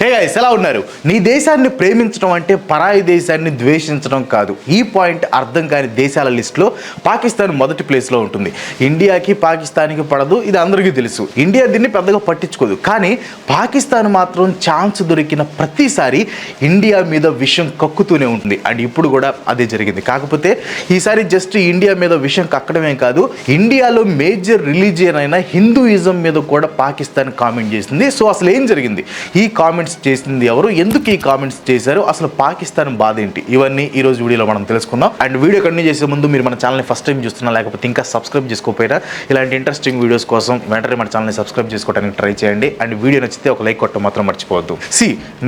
Hey guys, ఎలా ఉన్నారు? నీ దేశాన్ని ప్రేమించడం అంటే పరాయి దేశాన్ని ద్వేషించడం కాదు. ఈ పాయింట్ అర్థం కాని దేశాల లిస్టులో పాకిస్తాన్ మొదటి ప్లేస్లో ఉంటుంది. ఇండియాకి పాకిస్తాన్కి పడదు, ఇది అందరికీ తెలుసు. ఇండియా దీన్ని పెద్దగా పట్టించుకోదు. కానీ పాకిస్తాన్ మాత్రం ఛాన్స్ దొరికిన ప్రతిసారి ఇండియా మీద విషం కక్కుతూనే ఉంటుంది. అండ్ ఇప్పుడు కూడా అదే జరిగింది. కాకపోతే ఈసారి జస్ట్ ఇండియా మీద విషం కక్కడమే కాదు, ఇండియాలో మేజర్ రిలీజియన్ అయిన హిందూయిజం మీద కూడా పాకిస్తాన్ కామెంట్ చేసింది. సో అసలు ఏం జరిగింది? ఈ కామెంట్స్ చేసింది ఎవరు, ఎందుకు ఈ కామెంట్స్ చేశారు, అసలు పాకిస్తాన్ బాధ ఏంటి, ఇవన్నీ ఈ రోజు వీడియోలో మనం తెలుసుకుందాం. అండ్ వీడియో కంటిన్యూ చేసే ముందు మీరు మన ఛానల్ని ఫస్ట్ టైం చూస్తున్నా, లేకపోతే ఇంకా సబ్స్క్రైబ్ చేసుకోకపోయినా ఇలాంటి ఇంట్రెస్టింగ్ వీడియోస్ కోసం వెంటనే మన ఛానల్ని సబ్స్క్రైబ్ చేసుకోవడానికి ట్రై చేయండి. అండ్ వీడియో నచ్చితే ఒక లైక్ కొట్టడం మాత్రం మర్చిపోవద్దు.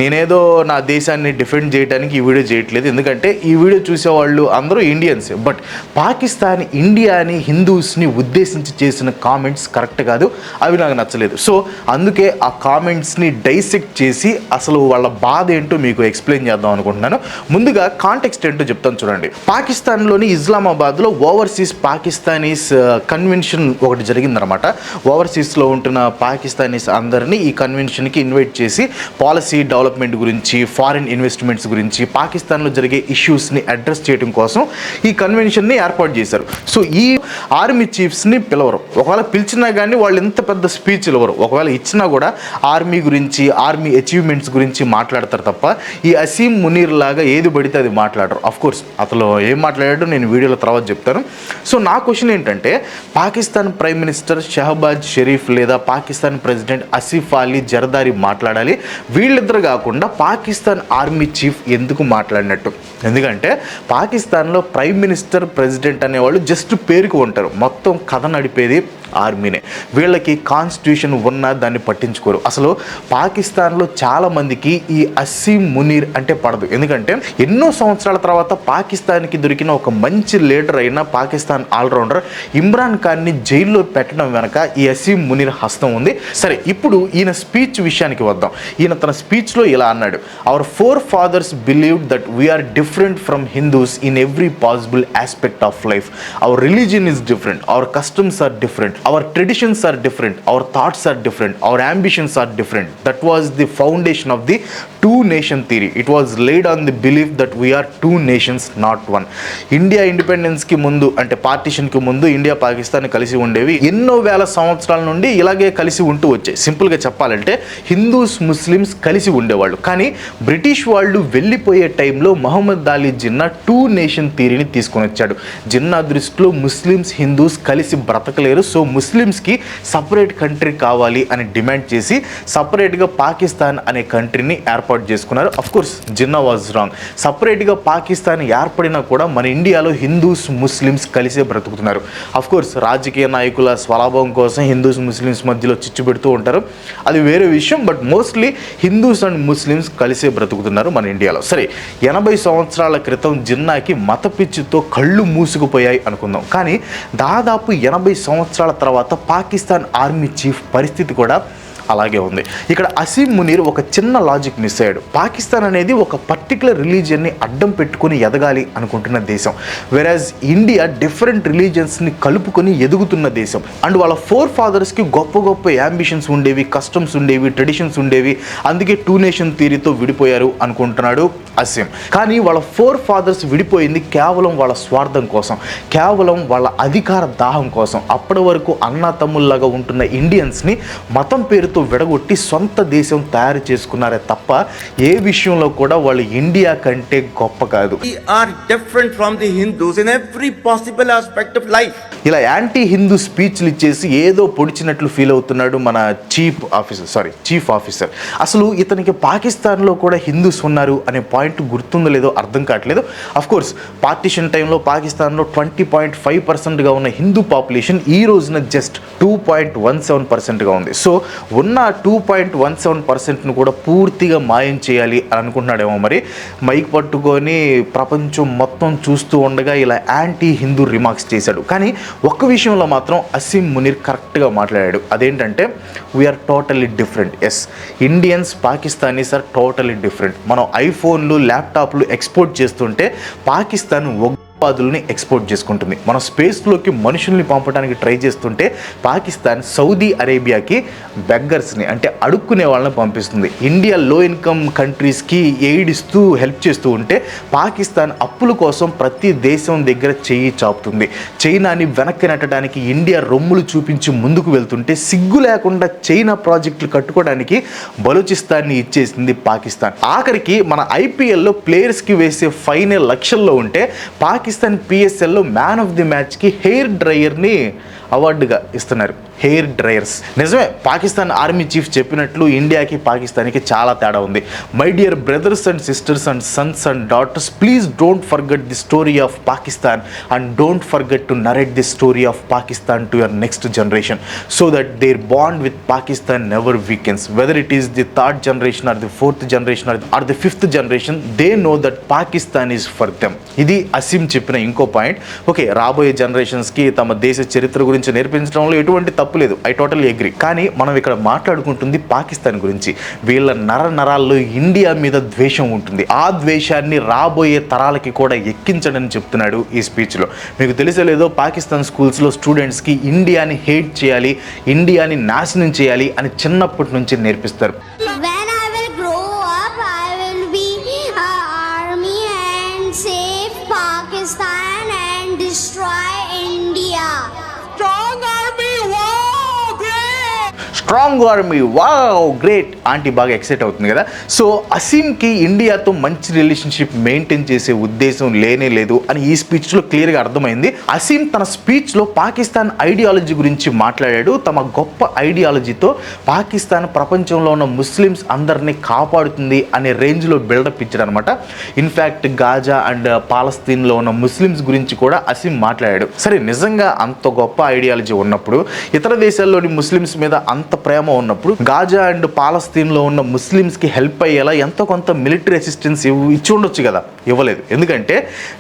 నేనేదో నా దేశాన్ని డిఫెండ్ చేయడానికి ఈ వీడియో చేయట్లేదు, ఎందుకంటే ఈ వీడియో చూసేవాళ్ళు అందరూ ఇండియన్స్. బట్ పాకిస్తాన్ ఇండియాని హిందూస్ని ఉద్దేశించి చేసిన కామెంట్స్ కరెక్ట్ కాదు, అవి నాకు నచ్చలేదు. సో అందుకే ఆ కామెంట్స్ని డైసెక్ట్ చేసి అసలు వాళ్ళ బాధ ఏంటో మీకు ఎక్స్ప్లెయిన్ చేద్దాం అనుకుంటున్నాను. ముందుగా కాంటెక్స్ట్ ఏంటో చెప్తాను చూడండి. పాకిస్తాన్లోని ఇస్లామాబాద్లో ఓవర్సీస్ పాకిస్తానీస్ కన్వెన్షన్ ఒకటి జరిగిందనమాట. ఓవర్సీస్లో ఉంటున్న పాకిస్తానీస్ అందరినీ ఈ కన్వెన్షన్కి ఇన్వైట్ చేసి పాలసీ డెవలప్మెంట్ గురించి, ఫారిన్ ఇన్వెస్ట్మెంట్స్ గురించి, పాకిస్తాన్లో జరిగే ఇష్యూస్ని అడ్రస్ చేయడం కోసం ఈ కన్వెన్షన్ని ఏర్పాటు చేశారు. సో ఈ ఆర్మీ చీఫ్స్ని పిలవరు, ఒకవేళ పిలిచినా కానీ వాళ్ళు ఎంత పెద్ద స్పీచ్ ఇవ్వరు. ఒకవేళ ఇచ్చినా కూడా ఆర్మీ గురించి, ఆర్మీ అచీవ్మెంట్స్ గురించి మాట్లాడతారు తప్ప ఈ అసీం మునీర్ లాగా ఏది పడితే అది మాట్లాడరు. అఫ్ కోర్స్ అతను ఏం మాట్లాడాడో నేను వీడియోలో తర్వాత చెప్తాను. సో నా క్వశ్చన్ ఏంటంటే, పాకిస్తాన్ ప్రైమ్ మినిస్టర్ షహబాజ్ షరీఫ్ లేదా పాకిస్తాన్ ప్రెసిడెంట్ ఆసిఫ్ అలీ జర్దారీ మాట్లాడాలి, వీళ్ళిద్దరు కాకుండా పాకిస్తాన్ ఆర్మీ చీఫ్ ఎందుకు మాట్లాడినట్టు? ఎందుకంటే పాకిస్తాన్లో ప్రైమ్ మినిస్టర్, ప్రెసిడెంట్ అనేవాళ్ళు జస్ట్ పేరుకు ఉంటారు, మొత్తం కథ నడిపేది ఆర్మీనే. వీళ్ళకి కాన్స్టిట్యూషన్ ఉన్నా దాన్ని పట్టించుకోరు. అసలు పాకిస్తాన్లో చాలామందికి ఈ అసీం మునీర్ అంటే పడదు. ఎందుకంటే ఎన్నో సంవత్సరాల తర్వాత పాకిస్తాన్కి దొరికిన ఒక మంచి లీడర్ అయిన పాకిస్తాన్ ఆల్రౌండర్ ఇమ్రాన్ ఖాన్ని జైల్లో పెట్టడం వెనక ఈ అసీం మునీర్ హస్తం ఉంది. సరే, ఇప్పుడు ఈయన స్పీచ్ విషయానికి వద్దాం. ఈయన తన స్పీచ్లో ఇలా అన్నాడు: our forefathers believed that we are different from Hindus in every possible aspect of life. Our religion is different, our customs are different, our traditions are different, our thoughts are different, our ambitions are different. That was the foundation of the two nation theory. It was laid on the belief that we are two nations, not one. India ఇండిపెండెన్స్కి ముందు, అంటే పార్టీషన్కి ముందు India Pakistan కలిసి ఉండేవి. ఎన్నో వేల సంవత్సరాల నుండి ఇలాగే కలిసి ఉంటూ వచ్చాయి. సింపుల్గా చెప్పాలంటే హిందూస్, ముస్లిమ్స్ కలిసి ఉండేవాళ్ళు. కానీ బ్రిటిష్ వాళ్ళు వెళ్ళిపోయే టైంలో మహమ్మద్ అలీ జిన్నా టూ నేషన్ థియరీని తీసుకొని వచ్చాడు. జిన్నా దృష్టిలో ముస్లిమ్స్, హిందూస్ కలిసి బ్రతకలేరు, సో ముస్లిమ్స్కి సపరేట్ కంట్రీ కావాలి అని డిమాండ్ చేసి సపరేట్గా పాకిస్తాన్ అనే కంట్రీని ఏర్పాటు చేసుకున్నారు. Of course Jinnah was wrong. సపరేట్గా పాకిస్తాన్ ఏర్పడినా కూడా మన ఇండియాలో హిందూస్, ముస్లిమ్స్ కలిసే బ్రతుకుతున్నారు. అఫ్ కోర్స్ రాజకీయ నాయకుల స్వలాభం కోసం హిందూస్, ముస్లిమ్స్ మధ్యలో చిచ్చు పెడుతూ ఉంటారు, అది వేరే విషయం. But mostly Hindus and Muslims కలిసే బ్రతుకుతున్నారు మన ఇండియాలో. సరే, 80 సంవత్సరాల క్రితం జిన్నాకి మత పిచ్చితో కళ్ళు మూసుకుపోయాయి అనుకుందాం. కానీ దాదాపు 80 సంవత్సరాల తర్వాత పాకిస్తాన్ ఆర్మీ చీఫ్ పరిస్థితి కూడా అలాగే ఉంది. ఇక్కడ అసీం మునీర్ ఒక చిన్న లాజిక్ మిస్ అయ్యాడు. పాకిస్తాన్ అనేది ఒక పర్టికులర్ రిలీజియన్ని అడ్డం పెట్టుకుని ఎదగాలి అనుకుంటున్న దేశం, వెరాజ్ ఇండియా డిఫరెంట్ రిలీజియన్స్ని కలుపుకొని ఎదుగుతున్న దేశం. అండ్ వాళ్ళ ఫోర్ ఫాదర్స్కి గొప్ప గొప్ప యాంబిషన్స్ ఉండేవి, కస్టమ్స్ ఉండేవి, ట్రెడిషన్స్ ఉండేవి, అందుకే టూ నేషన్ థియరీతో విడిపోయారు అనుకుంటున్నాడు అసీం. కానీ వాళ్ళ ఫోర్ ఫాదర్స్ విడిపోయింది కేవలం వాళ్ళ స్వార్థం కోసం, కేవలం వాళ్ళ అధికార దాహం కోసం. అప్పటి వరకు అన్నా తమ్ముల్లాగా ఉంటున్న ఇండియన్స్ని మతం పేరుతో విడగొట్టి సొంత దేశం తయారు చేసుకున్నారే తప్ప ఏ విషయంలో కూడా వాళ్ళు ఇండియా కంటే గొప్ప కాదు. We are different from the Hindus in every possible aspect of life. ఇలా యాంటీ హిందూ స్పీచ్లు ఇచ్చేసి ఏదో పొడిచినట్లు ఫీల్ అవుతున్నాడు మన చీఫ్ ఆఫీసర్. అసలు ఇతనికి పాకిస్తాన్లో కూడా హిందూస్ ఉన్నారు అనే పాయింట్ గుర్తుందో లేదో అర్థం కావట్లేదు. అఫ్ కోర్స్ పార్టీషన్ టైంలో పాకిస్తాన్లో 20.5%గా ఉన్న హిందూ పాపులేషన్ ఈ రోజున జస్ట్ 2.17%గా ఉంది. సో ఉన్న 2.17%ను కూడా పూర్తిగా మాయం చేయాలి అని అనుకుంటున్నాడేమో మరి. మైక్ పట్టుకొని ప్రపంచం మొత్తం చూస్తూ ఉండగా ఇలా యాంటీ హిందూ రిమార్క్స్ చేశాడు. కానీ ఒక్క విషయంలో మాత్రం అసీం మునీర్ కరెక్ట్గా మాట్లాడాడు. అదేంటంటే we are totally different. Yes, Indians, Pakistanis are totally different. మనం ఐఫోన్లు, ల్యాప్టాప్లు ఎక్స్పోర్ట్ చేస్తుంటే పాకిస్తాన్ ఉగ్రవాదుల్ని ఎక్స్పోర్ట్ చేసుకుంటుంది. మనం స్పేస్లోకి మనుషుల్ని పంపడానికి ట్రై చేస్తుంటే పాకిస్తాన్ సౌదీ అరేబియాకి బెగ్గర్స్ని అంటే అడుక్కునే వాళ్ళని పంపిస్తుంది. ఇండియా లో ఇన్కమ్ కంట్రీస్కి ఎయిడ్ ఇస్తూ హెల్ప్ చేస్తూ ఉంటే పాకిస్తాన్ అప్పుల కోసం ప్రతి దేశం దగ్గర చెయ్యి చాపుతుంది. చైనాని వెనక్కి నెట్టడానికి ఇండియా రొమ్ములు చూపించి ముందుకు వెళ్తుంటే సిగ్గు లేకుండా చైనా ప్రాజెక్టులు కట్టుకోవడానికి బలూచిస్తాన్ని ఇచ్చేసింది పాకిస్తాన్. ఆఖరికి మన ఐపీఎల్లో ప్లేయర్స్కి వేసే ఫైన్ లక్షల్లో ఉంటే పాకిస్తాన్ పిఎస్ఎల్లో మ్యాన్ ఆఫ్ ది మ్యాచ్కి హెయిర్ డ్రైయర్ని అవార్డుగా ఇస్తున్నారు. Hair dryers. నిజమే, పాకిస్తాన్ ఆర్మీ చీఫ్ చెప్పినట్లు ఇండియాకి పాకిస్తాన్కి చాలా తేడా ఉంది. My dear brothers and sisters and sons and daughters, please don't forget the story of Pakistan and don't forget to narrate the story of Pakistan to your next generation so that their bond with Pakistan never weakens. Whether it is the third generation or the fourth generation or the fifth generation, they know that Pakistan is for them. ఇది అసీం చెప్పిన ఇంకో point. Okay, రాబోయే జనరేషన్స్కి తమ దేశ చరిత్ర గురించి నేర్పించడంలో ఎటువంటి తప్పు లేదు, ఐ టోటల్లీ అగ్రీ. కానీ మనం ఇక్కడ మాట్లాడుకుంటుంది పాకిస్తాన్ గురించి. వీళ్ళ నరాల్లో ఇండియా మీద ద్వేషం ఉంటుంది. ఆ ద్వేషాన్ని రాబోయే తరాలకి కూడా ఎక్కించడని చెప్తున్నాడు ఈ స్పీచ్లో. మీకు తెలిసేలేదో పాకిస్తాన్ స్కూల్స్లో స్టూడెంట్స్కి ఇండియాని హేట్ చేయాలి, ఇండియాని నాశనం చేయాలి అని చిన్నప్పటి నుంచి నేర్పిస్తారు. When I will grow up, I will be army and save Pakistan and destroy India. Strong army, wow, great! Strong army, wow great. Aunty బాగా ఎక్సైట్ అవుతుంది కదా. సో అసీంకి ఇండియాతో మంచి రిలేషన్షిప్ మెయింటైన్ చేసే ఉద్దేశం లేనే లేదు అని ఈ స్పీచ్లో క్లియర్గా అర్థమైంది. అసీం తన స్పీచ్లో పాకిస్తాన్ ఐడియాలజీ గురించి మాట్లాడాడు. తమ గొప్ప ఐడియాలజీతో పాకిస్తాన్ ప్రపంచంలో ఉన్న ముస్లిమ్స్ అందరినీ కాపాడుతుంది అనే రేంజ్లో బిల్డప్ ఇచ్చాడు అనమాట. ఇన్ఫ్యాక్ట్ గాజా అండ్ పాలస్తీన్లో ఉన్న ముస్లిమ్స్ గురించి కూడా అసీం మాట్లాడాడు. సరే, నిజంగా అంత గొప్ప ఐడియాలజీ ఉన్నప్పుడు, ఇతర దేశాల్లోని ముస్లిమ్స్ మీద అంత ప్రేమ ఉన్నప్పుడు, గాజా అండ్ పాలస్తీన్లో ఉన్న ముస్లిమ్స్కి హెల్ప్ అయ్యేలా ఎంతో కొంత మిలిటరీ అసిస్టెన్స్ ఇచ్చి ఉండొచ్చు కదా. ఇవ్వలేదు. ఎందుకంటే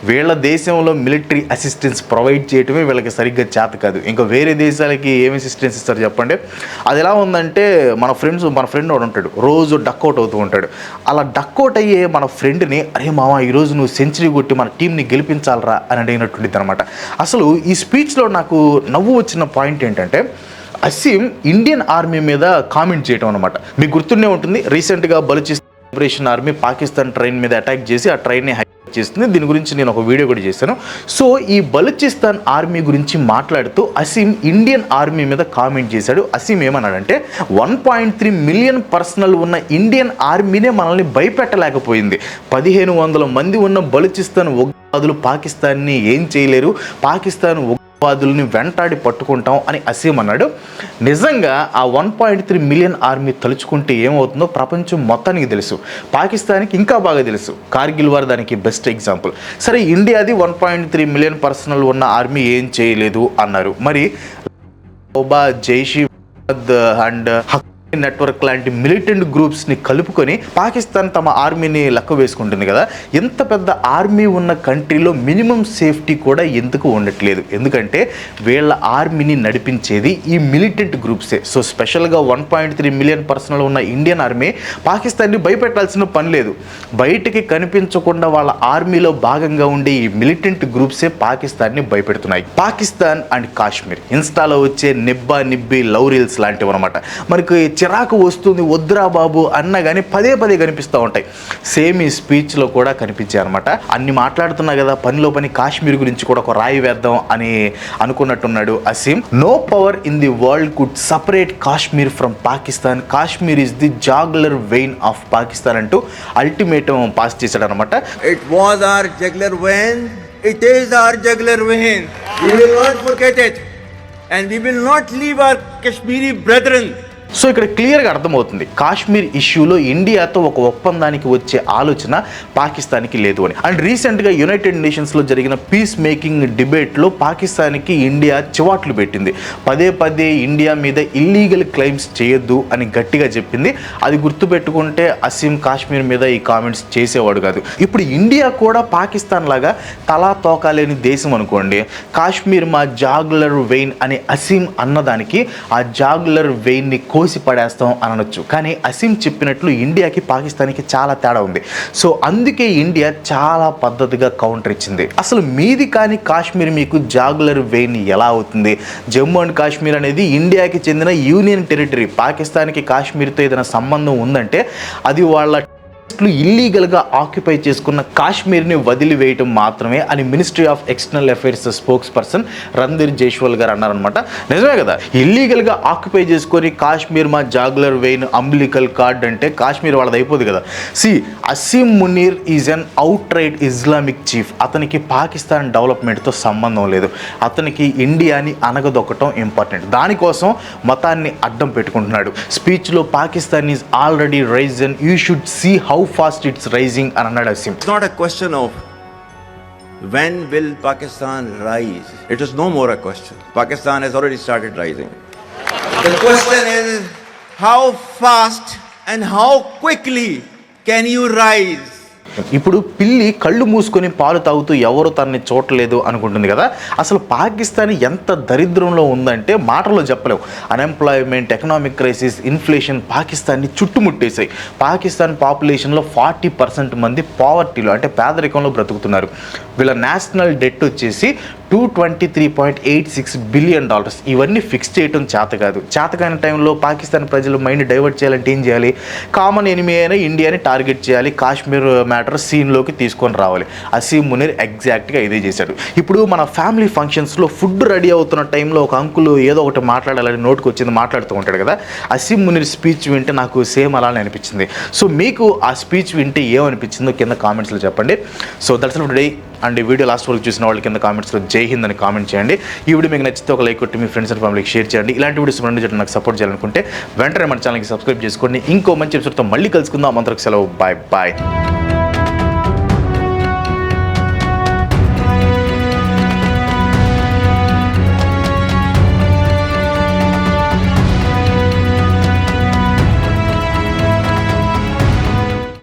వీళ్ళ దేశంలో మిలిటరీ అసిస్టెన్స్ ప్రొవైడ్ చేయటమే వీళ్ళకి సరిగ్గా చేత కాదు. ఇంకా వేరే దేశాలకి ఏమి అసిస్టెన్స్ ఇస్తారు చెప్పండి. అది ఎలా ఉందంటే, మన ఫ్రెండ్ వాడు ఉంటాడు, రోజు డక్అవుట్ అవుతూ ఉంటాడు. అలా డక్అవుట్ అయ్యే మన ఫ్రెండ్ని, అరే మామ ఈరోజు నువ్వు సెంచరీ కొట్టి మన టీంని గెలిపించాలరా అని అడిగినట్టుండిద్ది అనమాట. అసలు ఈ స్పీచ్లో నాకు నవ్వు వచ్చిన పాయింట్ ఏంటంటే, అసీం ఇండియన్ ఆర్మీ మీద కామెంట్ చేయటం అనమాట. మీకు గుర్తుండే ఉంటుంది, రీసెంట్గా Balochistan liberation army Pakistan train మీద అటాక్ చేసి ఆ ట్రైన్ని హైజాక్ చేస్తుంది. దీని గురించి నేను ఒక వీడియో కూడా చేశాను. సో ఈ బలూచిస్తాన్ ఆర్మీ గురించి మాట్లాడుతూ అసీం ఇండియన్ ఆర్మీ మీద కామెంట్ చేశాడు. అసీం ఏమన్నాడంటే, 1.3 మిలియన్ పర్సనల్ ఉన్న ఇండియన్ ఆర్మీనే మనల్ని భయపెట్టలేకపోయింది. 1500 మంది ఉన్న బలూచిస్తాన్ ఉగ్రవాదులు పాకిస్తాన్ని ఏం చేయలేరు, పాకిస్తాన్ ఉగ్రవాదుల్ని వెంటాడి పట్టుకుంటాం అని అసీం అన్నాడు. నిజంగా ఆ 1.3 మిలియన్ ఆర్మీ తలుచుకుంటే ఏమవుతుందో ప్రపంచం మొత్తానికి తెలుసు. పాకిస్తాన్కి ఇంకా బాగా తెలుసు. కార్గిల్ వార్ దానికి బెస్ట్ ఎగ్జాంపుల్. సరే, ఇండియాది 1.3 మిలియన్ పర్సనల్ ఉన్న ఆర్మీ ఏం చేయలేదు అన్నారు. మరి జైష్ అండ్ నెట్వర్క్ లాంటి మిలిటెంట్ గ్రూప్స్ని కలుపుకొని పాకిస్తాన్ తమ ఆర్మీని లెక్క వేసుకుంటుంది కదా. ఎంత పెద్ద ఆర్మీ ఉన్న కంట్రీలో మినిమం సేఫ్టీ కూడా ఎందుకు ఉండట్లేదు? ఎందుకంటే వీళ్ళ ఆర్మీని నడిపించేది ఈ మిలిటెంట్ గ్రూప్సే. సో స్పెషల్గా 1.3 మిలియన్ పర్సనల్ ఉన్న ఇండియన్ ఆర్మీ పాకిస్తాన్ని భయపెట్టాల్సిన పని లేదు. బయటికి కనిపించకుండా వాళ్ళ ఆర్మీలో భాగంగా ఉండే ఈ మిలిటెంట్ గ్రూప్సే పాకిస్తాన్ని భయపెడుతున్నాయి. పాకిస్తాన్ అండ్ కాశ్మీర్, ఇన్స్టాలో వచ్చే నిబ్బి లవ్ రీల్స్ లాంటివి అనమాట. మనకి చిరాకు వస్తుంది వద్దురా బాబు అన్నా కానీ పదే కనిపిస్తూ ఉంటాయి. సేమ్ ఈ స్పీచ్లో కూడా కనిపించాయి అనమాట. అన్ని మాట్లాడుతున్నా కదా, పనిలో పని కాశ్మీర్ గురించి కూడా ఒక రాయి వేద్దాం అని అనుకున్నట్టున్నాడు Asim. No power in the world could separate Kashmir from Pakistan. Kashmir is the jugular vein of Pakistan అంటూ అల్టిమేటం పాస్ చేశాడు అనమాట. It was our jugular vein. It is our jugular vein. We will not forget it. And we will not leave our Kashmiri brethren. So ఇక్కడ క్లియర్గా అర్థమవుతుంది, కాశ్మీర్ ఇష్యూలో ఇండియాతో ఒక ఒప్పందానికి వచ్చే ఆలోచన పాకిస్తాన్కి లేదు అని. అండ్ రీసెంట్గా యునైటెడ్ నేషన్స్లో జరిగిన పీస్ మేకింగ్ డిబేట్లో పాకిస్తాన్కి ఇండియా చివాట్లు పెట్టింది. పదే ఇండియా మీద ఇల్లీగల్ క్లెయిమ్స్ చేయొద్దు అని గట్టిగా చెప్పింది. అది గుర్తుపెట్టుకుంటే అసీం కాశ్మీర్ మీద ఈ కామెంట్స్ చేసేవాడు కాదు. ఇప్పుడు ఇండియా కూడా పాకిస్తాన్ లాగా తలా తోకాలేని దేశం అనుకోండి. కాశ్మీర్ మా జాగ్లర్ వెయిన్ అని అసీం అన్నదానికి ఆ జాగ్లర్ వెయిన్ని కోసి పడేస్తాం అని అనొచ్చు. కానీ అసీం చెప్పినట్లు ఇండియాకి పాకిస్తాన్కి చాలా తేడా ఉంది. సో అందుకే ఇండియా చాలా పద్ధతిగా కౌంటర్ ఇచ్చింది. అసలు మీది కానీ కాశ్మీర్ మీకు జాగులర్ వెయిన్ ఎలా అవుతుంది? జమ్మూ అండ్ కాశ్మీర్ అనేది ఇండియాకి చెందిన యూనియన్ టెరిటరీ. పాకిస్తాన్కి కాశ్మీర్తో ఏదైనా సంబంధం ఉందంటే అది వాళ్ళ ఇల్లీగల్గా ఆక్యుపై చేసుకున్న కాశ్మీర్ని వదిలివేయటం మాత్రమే అని ministry of external affairs spokes person Randhir Jaiswal గారు అన్నారనమాట. నిజమే కదా, ఇల్లీగల్గా ఆక్యుపై చేసుకొని కాశ్మీర్ మా జాగులర్ వెయిన్ అంబ్లికల్ కార్డ్ అంటే కాశ్మీర్ వాళ్ళది అయిపోదు కదా. Asim Munir is an out right Islamic chief. అతనికి పాకిస్తాన్ డెవలప్మెంట్తో సంబంధం లేదు. అతనికి ఇండియాని అనగదొక్కటం ఇంపార్టెంట్. దానికోసం మతాన్ని అడ్డం పెట్టుకుంటున్నాడు. స్పీచ్లో Pakistan is already risen, you should see how fast it's rising అని అన్నాడు Asim. It's not a question of when will Pakistan rise. It is no more a question. Pakistan has already started rising. The question is how fast and how quickly can you rise? ఇప్పుడు పిల్లి కళ్ళు మూసుకొని పాలు తాగుతూ ఎవరు తనని చూడలేదు అనుకుంటుంది కదా. అసలు పాకిస్తాన్ ఎంత దరిద్రంలో ఉందంటే మాటల్లో చెప్పలేవు. అన్ఎంప్లాయ్మెంట్, ఎకనామిక్ క్రైసిస్, ఇన్ఫ్లేషన్ పాకిస్తాన్ని చుట్టుముట్టేశాయి. పాకిస్తాన్ పాపులేషన్లో 40% మంది పావర్టీలో అంటే పేదరికంలో బ్రతుకుతున్నారు. వీళ్ళ నేషనల్ డెట్ వచ్చేసి $223.86 బిలియన్. ఇవన్నీ ఫిక్స్ చేయడం చేత కాదు. చేతకాని టైంలో పాకిస్తాన్ ప్రజలు మైండ్ డైవర్ట్ చేయాలంటే ఏం చేయాలి? కామన్ ఎనిమీ అయినా ఇండియాని టార్గెట్ చేయాలి, కాశ్మీర్ మ్యాటర్ సీన్లోకి తీసుకొని రావాలి. అసీం మునీర్ ఎగ్జాక్ట్గా ఇదే చేశాడు. ఇప్పుడు మన ఫ్యామిలీ ఫంక్షన్స్లో ఫుడ్ రెడీ అవుతున్న టైంలో ఒక అంకుల్ ఏదో ఒకటి మాట్లాడాలని నోటుకు వచ్చింది మాట్లాడుతూ ఉంటాడు కదా. అసీం మునీర్ స్పీచ్ వింటే నాకు సేమ్ అలానే అనిపించింది. సో మీకు ఆ స్పీచ్ వింటే ఏమనిపించిందో కింద కామెంట్స్లో చెప్పండి. So that's all today. And ఈ వీడియో లాస్ట్ వరకు చూసిన వాళ్ళ కింద కామెంట్స్లో జై హింద్ అని కామెంట్ చేయండి. ఈ వీడియో మీకు నచ్చితే ఒక లైక్ కొట్టి మీ ఫ్రెండ్స్ అండ్ ఫ్యామిలీకి షేర్ చేయండి. ఇలాంటి వీడియోస్ రెండు నాకు సపోర్ట్ చేయాలనుకుంటే వెంటనే మన ఛానల్కి సబ్స్క్రైబ్ చేసుకోండి. ఇంకో మంచి ఎపిసోడ్తో మళ్ళీ కలుసుకుందాం. అందరికి సెలవు. Bye bye.